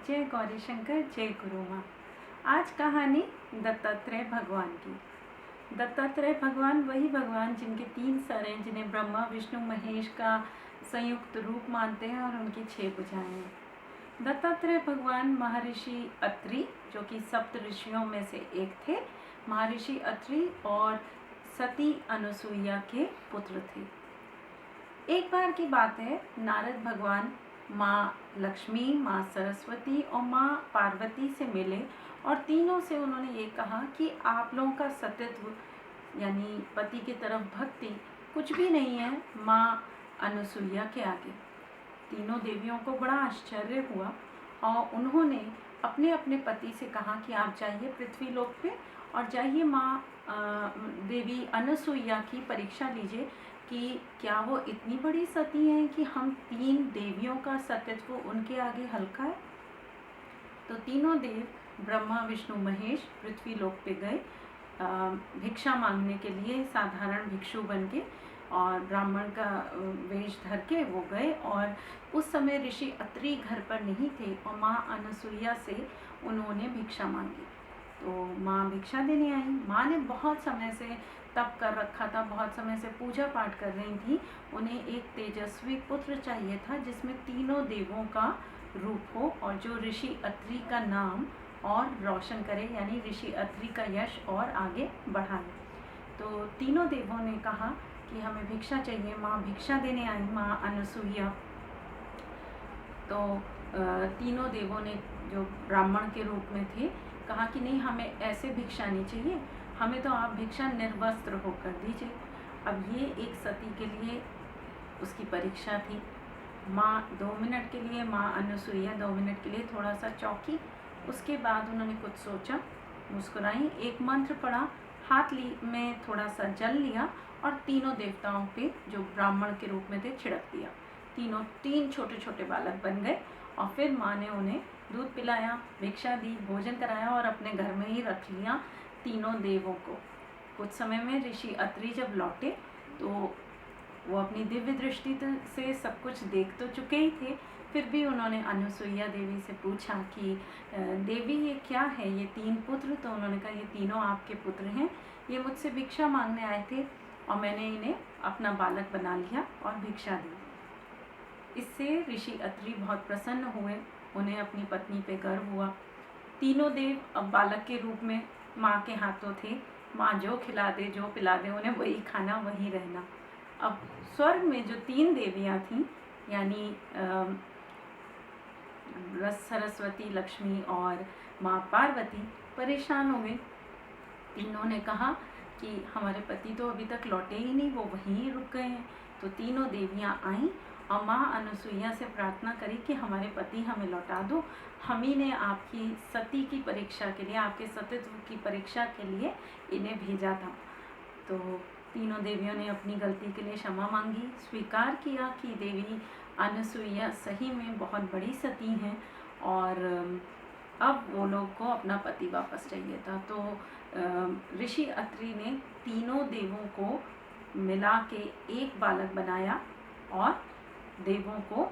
जय गौरी शंकर, जय गुरु माँ। आज कहानी दत्तात्रेय भगवान की। दत्तात्रेय भगवान वही भगवान जिनके 3 सर हैं, जिन्हें ब्रह्मा विष्णु महेश का संयुक्त रूप मानते हैं और उनकी 6 भुजाएं हैं। दत्तात्रेय भगवान महर्षि अत्रि, जो कि सप्त ऋषियों में से एक थे, महर्षि अत्रि और सती अनुसुईया के पुत्र थे। एक बार की बात है, नारद भगवान माँ लक्ष्मी, माँ सरस्वती और माँ पार्वती से मिले और तीनों से उन्होंने ये कहा कि आप लोगों का सतीत्व यानी पति की तरफ भक्ति कुछ भी नहीं है माँ अनुसुईया के आगे। तीनों देवियों को बड़ा आश्चर्य हुआ और उन्होंने अपने अपने पति से कहा कि आप जाइए पृथ्वी लोक पे और जाइए माँ देवी अनुसुईया की परीक्षा लीजिए कि क्या वो इतनी बड़ी सती हैं कि हम 3 देवियों का सतीत्व उनके आगे हल्का है। तो तीनों देव ब्रह्मा विष्णु महेश पृथ्वी लोक पे गए भिक्षा मांगने के लिए, साधारण भिक्षु बन के, और ब्राह्मण का वेश धर के वो गए। और उस समय ऋषि अत्रि घर पर नहीं थे और माँ अनुसुईया से उन्होंने भिक्षा मांगी। तो माँ भिक्षा देने आई। माँ ने बहुत समय से तप कर रखा था, बहुत समय से पूजा पाठ कर रही थी। उन्हें एक तेजस्वी पुत्र चाहिए था जिसमें तीनों देवों का रूप हो और जो ऋषि अत्रि का नाम और रोशन करे, यानी ऋषि अत्रि का यश और आगे बढ़ाए। तो तीनों देवों ने कहा कि हमें भिक्षा चाहिए। माँ भिक्षा देने आई, माँ अनुसुईया। तो तीनों देवों ने, जो ब्राह्मण के रूप में थे, कहा कि नहीं, हमें ऐसे भिक्षा नहीं चाहिए, हमें तो आप भिक्षा निर्वस्त्र होकर दीजिए। अब ये एक सती के लिए उसकी परीक्षा थी। माँ 2 मिनट के लिए, माँ अनुसुईया 2 मिनट के लिए थोड़ा सा चौंकी। उसके बाद उन्होंने कुछ सोचा, मुस्कुराई, एक मंत्र पढ़ा, हाथ में थोड़ा सा जल लिया और तीनों देवताओं पे, जो ब्राह्मण के रूप में थे, छिड़क दिया। तीनों 3 छोटे छोटे बालक बन गए और फिर माँ ने उन्हें दूध पिलाया, भिक्षा दी, भोजन कराया और अपने घर में ही रख लिया तीनों देवों को। कुछ समय में ऋषि अत्रि जब लौटे तो वो अपनी दिव्य दृष्टि से सब कुछ देख तो चुके ही थे, फिर भी उन्होंने अनुसुईया देवी से पूछा कि देवी ये क्या है, ये 3 पुत्र? तो उन्होंने कहा ये तीनों आपके पुत्र हैं, ये मुझसे भिक्षा मांगने आए थे और मैंने इन्हें अपना बालक बना लिया और भिक्षा दी। इससे ऋषि अत्रि बहुत प्रसन्न हुए, उन्हें अपनी पत्नी पे गर्व हुआ। तीनों देव अब बालक के रूप में माँ के हाथों थे। माँ जो खिला दे, जो पिला दे, उन्हें वही खाना, वही रहना। अब स्वर्ग में जो 3 देवियाँ थीं, यानी सरस्वती, लक्ष्मी और माँ पार्वती, परेशान हो गई। तीनों ने कहा कि हमारे पति तो अभी तक लौटे ही नहीं, वो वहीं रुक गए हैं। तो तीनों देवियाँ आईं और माँ अनुसुईया से प्रार्थना करी कि हमारे पति हमें लौटा दो, हम ही ने आपकी सती की परीक्षा के लिए, आपके सतीत्व की परीक्षा के लिए इन्हें भेजा था। तो तीनों देवियों ने अपनी गलती के लिए क्षमा मांगी, स्वीकार किया कि देवी अनुसुईया सही में बहुत बड़ी सती हैं और अब वो लोग को अपना पति वापस चाहिए था। तो ऋषि अत्रि ने तीनों देवों को मिला के एक बालक बनाया और देवों को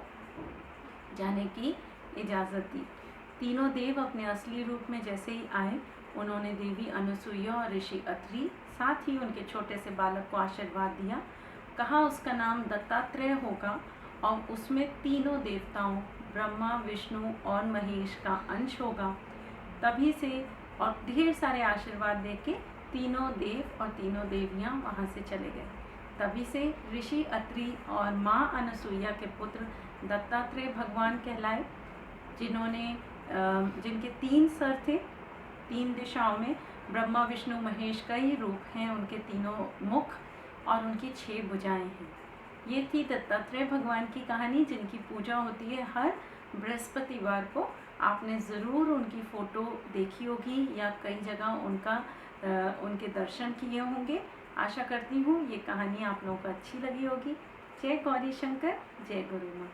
जाने की इजाज़त दी। तीनों देव अपने असली रूप में जैसे ही आए, उन्होंने देवी अनुसुईया और ऋषि अत्रि, साथ ही उनके छोटे से बालक को आशीर्वाद दिया। कहा उसका नाम दत्तात्रेय होगा और उसमें तीनों देवताओं ब्रह्मा, विष्णु और महेश का अंश होगा। तभी से और ढेर सारे आशीर्वाद देके तीनों देव और तीनों देवियाँ वहाँ से चले गए। तभी से ऋषि अत्रि और माँ अनुसुईया के पुत्र दत्तात्रेय भगवान कहलाए, जिनके 3 सर थे, 3 दिशाओं में ब्रह्मा विष्णु महेश का ही रूप हैं, उनके तीनों मुख और उनकी 6 भुजाएं हैं। ये थी दत्तात्रेय भगवान की कहानी, जिनकी पूजा होती है हर बृहस्पतिवार को। आपने ज़रूर उनकी फ़ोटो देखी होगी या कई जगह उनके दर्शन किए होंगे। आशा करती हूँ ये कहानी आप लोगों को अच्छी लगी होगी। जय गौरी शंकर, जय गुरु माँ।